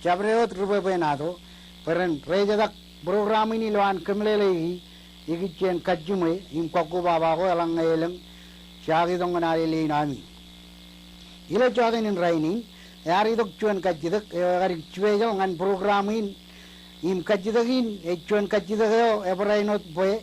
Chabreo Rubenado, Peren Rejadak Programini Loan Kumlele, Igichen Kajume, in Kokuba, along Elang, Shadi Donganari Nami. Ila Jordan in Rainy, Yaridok Chuan Kajidak, Chuang and Programming, in Kajidagin, a Chuan Kajidago, Ebrainot Boy,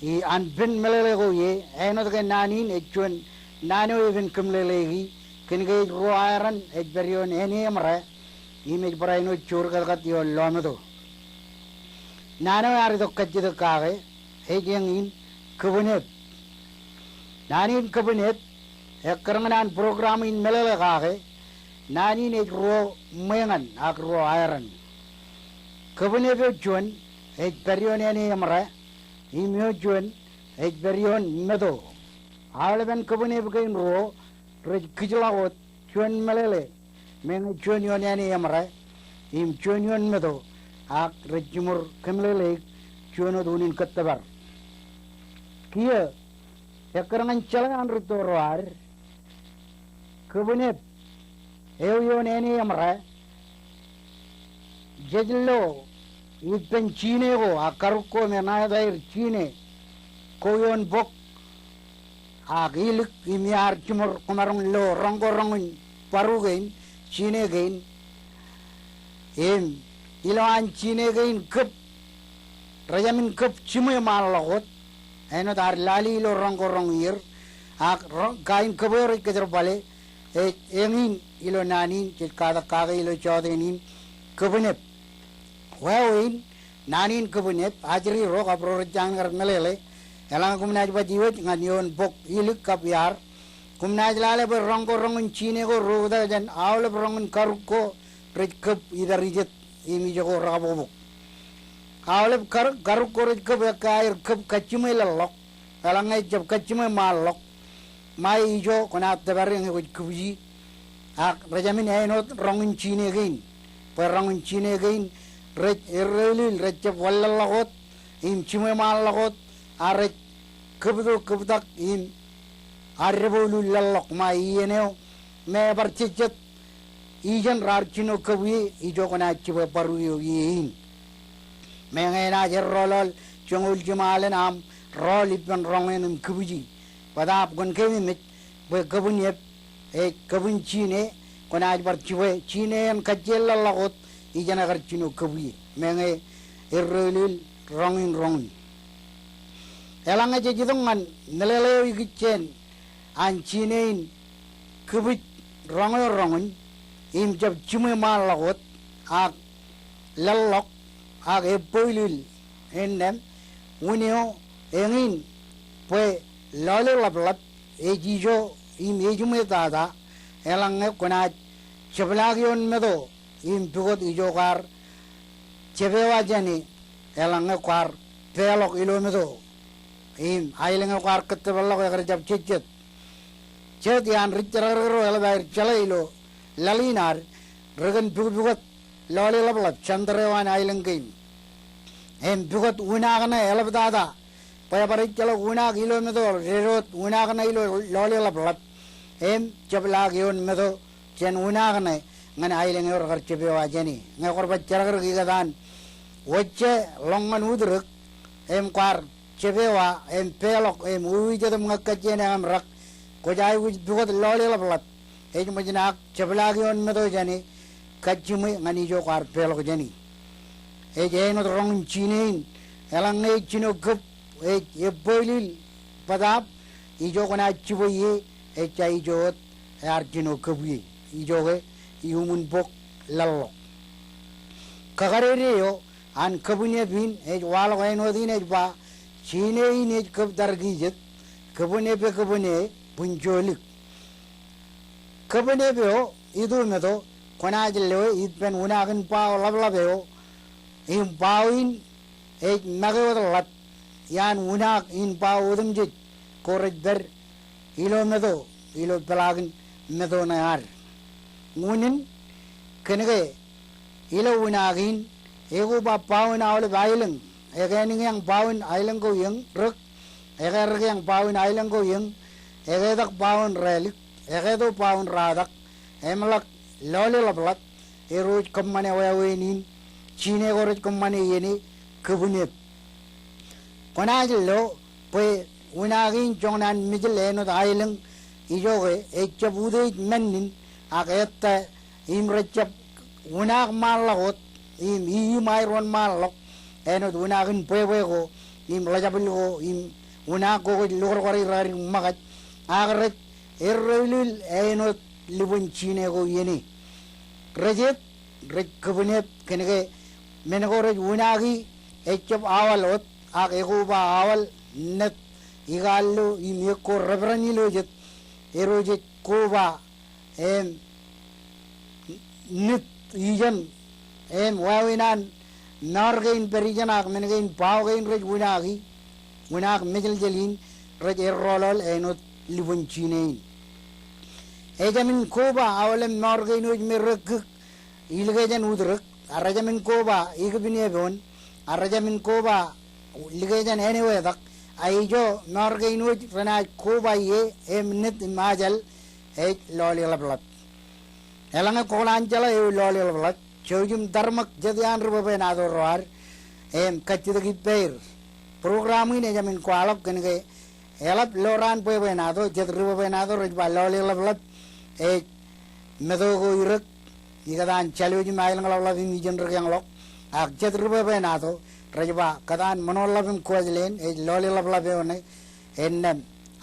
and Ben Melego ye, another Nanin, a Chuan Nano even Kumlele, Kengage Roaran, a Berion Eniamra, image Braino Churgat your Lomado. Nano Aridok Kajidakare, Aging in Kubunet. Nanin Kubunet, a Kermanan program in Melagare, Nanin a Ro Mengan, a Ro Iron. Kubunet Juan, a Berion Eniamra, Imio Juan, a Berion Meadow. Alavan Kubunet became Ro, Red Kijlawot, Juan Melele, Men Junior Eniamra, Im Junior Meadow. Ak Regimur Kimlele, Juno Dunin Katabar. Here, a Karangan Chalan Rutorar, Kubunet, Evion Any Amra, Jejlo, Ipen Chineo, a Karuko, Menada Chine, Koyon Bok, Agilik, Imiar Chimur, Kumarong Lo, Rongo Rongon, Parugain, Chine again, Ilan Chine gain cup, Rajamin cup chimay malagot, and not our lali lo rongo rong year, kain kabur kadrabale, emin ilonani, Chikada Kaga ilo chodenin, Kubunet. Well, Nanin Kubunet, Ajri rock abro jangar melele, Elang Kumnaj Bajiwit, Nanion book, Ilik Kapiar, Kumnaj Lale, Rongo Rongon Chine go Roda, and all of Rongon Karuko, Red Cup, either reject. Imijo Rabo. Olive Garuko Cup Kachimela lock, Alangage of Kachima Mallock, my Ijo Konat the Baring with Kuji, Rajamin Ainot wrong in Chine again, per wrong in Chine again, really Rich of Wallahot, in Chimamalagot, Aret Kubudo Kubudak in Arrebulu Lalok, my Eneo, never chichet. Ijan Rarchino Kawi, Ijokonachi Paru Yin. Mangena Jerolol, Chungul Jamalan Am, Rollip and Rongan and Kuji. But up when came it, with Kabunyep, a Kabun Chine, Konaj Barchue, Chine and Kajella Lagot, Ijanagarchino Kawi. Mange Irrelil, wronging wrong. Elanga Jidongan, Nelele Yichen, and Chine Kubit, wrong or wrong. Im jab chume mal lagot ak lalok ak epoilil endem unio engin pue lole lablat ejijo im ejume dada elange kona chablagion medo im tugot ijogar chebewa jani elange kwar pelok ilo medo im ailenga kwar ketebelok agar jab cecet cet yan richararo elbair chalailo Lalinar, Regan Bugot, Lolly Labla, Chandrewan Island game. And Bugot Unagana, Elabdada, Payabaricala Unag Ilomedor, Rerot, Unagana, Lolly Labla, M. Chablagion Medo, Chen Unagana, and Island or Chebua Jenny, Nakorba Charagigadan, Wache, Longan Udruk, M. Quar, Chebewa, M. Pelok, M. Uijam Makajana and Rak, Kojai which Bugot Lolly Labla. Ejmajinak Chablagion Medo Jani, Kachimi, Manijo or Pelok Jenny. Ejano wrong chinin, Elang Chino Cup, a boilil, Padap, Ijokana Chiboye, a Chaijot, Archino Kubi, Ijoge, human book, Lalo. Kakareo and Kabune bin, a Walwano in a ba, Chine in a cup dargizet, Kabune Pekabune, Punjolik. Kabunebeo, Idu Medo, Konajelo, Itpen Unagan Pao Lavlaveo, in Pawin, a Magalat, Yan Unak in Pao Udumjit, Correct Ber, Ilo Medo, Ilo Pelagan, Medo Nayar. Munin, Kenege, Ilo Unagin, Ego Pawin out of Island, again young Pawin Island go young, Rook, a young Pawin Island go young, a Pawin relic. Egedo pound radak, Emelak, Lolly Lablat, eroj kammane wayawenin chine goroj kammane yeni kebunet konajlo pe unagin jongnan mijleno dailang ijoge echabude mennin agetta imrechap unag malagot im mayron malok eno unagin pewego im lajabilgo im unago lor gori rari magat agret errelil eno libun chine go yeni rejet rekkebunet kenege menegore unagi echap awalot ag eguba awal net igallo imeko reveranilo jet erojet koba nit ijan wawinan nargain perijanak mengain paugain rej gunagi gunak mejel jelin rej errolol enot libun chinein ejamin koba awalem nargain uj merek ilgejan udrek arajamin koba igbinebon arajamin koba ilgejan anyway dak aijo nargain uj rena koba ye emnet majal loli lablap elanga kolanjala loli lablap chojum darmak jadian rubabe nadorwar kachidagi peir program ini jamin kualap kenege elap loran pebe nado jad rubabe nado rejba loli lablap medogo irak igadan chalوجي mailang lablap mi jenrek yang lok ak jad rubabe nado rejba kadan monolabim kuajlen loli lablap one ennem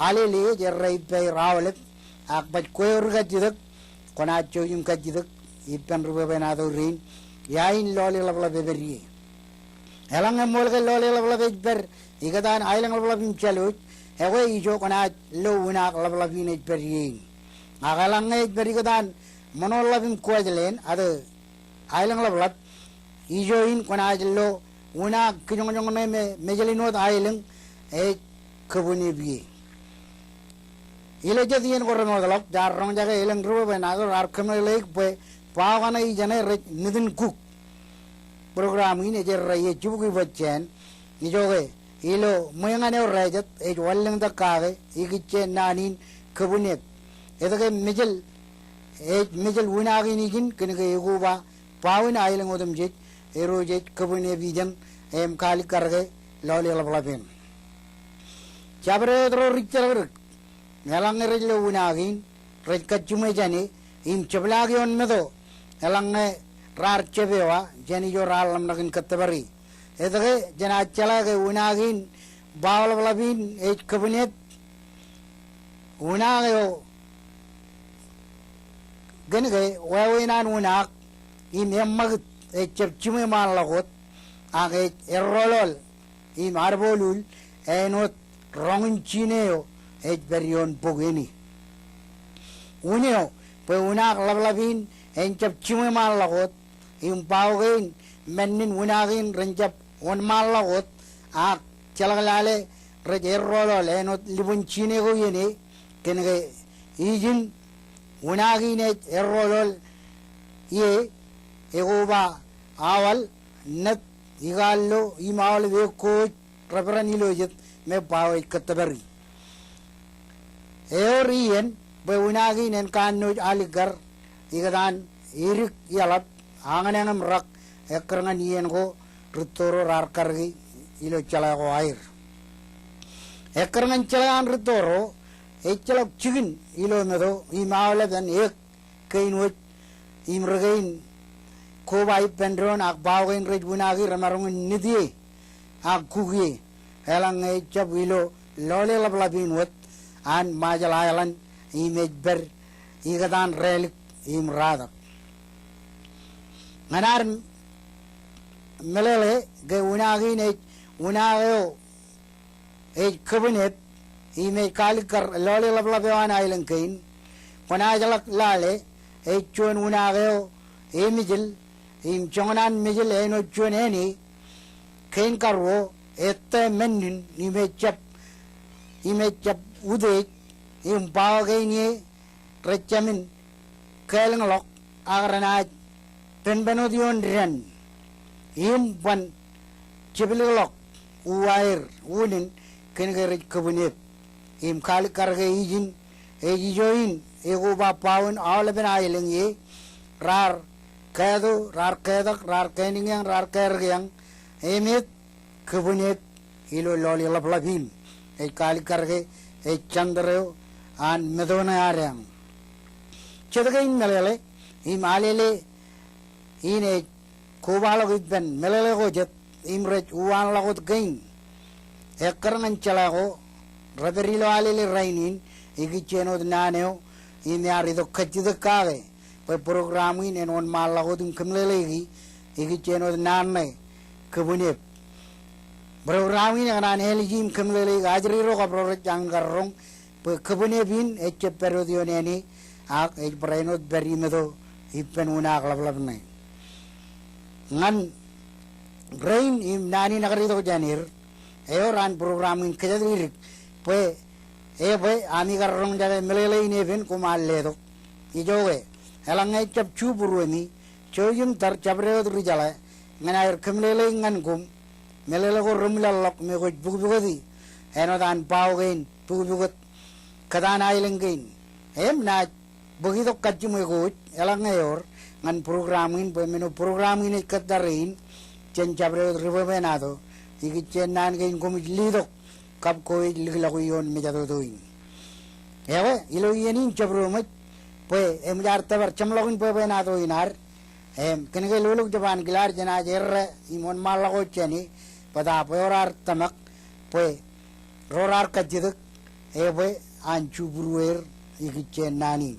alili jerrai pe rawlet ak baj koyor gajidak kona chojum gajidak ipan rubabe nado rin yain loli lablap beri elang molge loli lablap ber igadan ailang lablap chalوج ewe ijo kona lo una lablap ne beri agalang beri igadan monolabim kuajlen adu ailang lablap ijo in kona lo una kinjong me mejelinot ailang kebuni bi ile jadian korno galak jarrong jaga ilang rubabe nado arkhamne lek pe pavana i jane nidin cook program ini jerraye chubugi bacchen nijoge ilo moyangane rajat e wallang da kage igiche nanin kabunet edage mijel unagi nigin kenege eguba pawin ailang odum jet eroje kabune bijan kali karge loli lablapin chabre dro richarger melang rejlo unagin rej kachume jani im chablagi on medo elang rar chebewa jani jo ralam nagin katabari edage jana chalage unagin bawal blabin kabinet unago genege wawinan unak im emmag chepchume malagot age errolol im arbolul enot rongin chineo berion pogeni unio pe unak lablabin chepchume malagot im paugain mennin unagin renjap on malagot ak chalgalale rejerrolol enot libun chinego yene kenege ijin unagine errolol ye egoba awal net igallo imawal ve ko reveranilo jet me pawai katabari eorien be unagin en kanu aligar igadan irik yalap anganengam rak ekrangan yen go ritoro rarkargi ilo chalago air ekrangan chalan ritoro echalak chigin ilo medo imawala dan ek kain wot imregain kobai pendron ak bawgain rej bunagi ramarung nidie ak kugi elang echap ilo lole lablabin wot an majal ayalan image ber igadan relik imradak nganar melele ge unagin unago kabinet ime kalikar lole lablabewan ailan kain konajalak lale chon unago emijil im chongan mijil eno chon eni kain karwo ette mennin ime chap ude im pawagaini rechamin kalanglok agrana penbenodion ren im ban chibilok uwair unin kenege kabinet im kali karge ijin ejijoin ego ba pawon awleben ailing ye rar kado rar kedak rar kening yang rar kergyang emit kebunyet ilo loli laplabin kali karge chandreo an medona aryang chedagain melele malele ine kubalogit ben melele gojet imret uwan lagot gainekarangan calago raberilo alele rainin igicheno naneo ini arido kachidakage pe programin enon malago dum kemlelegi igicheno nanne kebunyep programin anan heligim kemlelegi ajriro ka project jangarrong pe kebunyepin eche periodioneni ak e brainot berimedo ipen una klablabne ngan grain im nani nagarito janir eoran programin kejadirik pe ami garrong jade melele inevin kumalledo ijoge elangai cap chuburuemi choyum tar chabreo rijala nganair kemlele ngan kum melele go rumlalok me go bugugodi enodan paugein bugugot kadana ilengein na begitu kacime go elangayor ngan programin pe menu programin ikadarin chen chabreo ribenado igi chenan gein kum lidok kap koi liglago yon mejado doin ewe ilo yenin chabrumat pe jar tabar chamlogin pe benado inar kenege luluk jaban gilar jana jerre imon malago cheni pada peorar tamak pe rorar kajiduk ewe anchu bruer igi chenani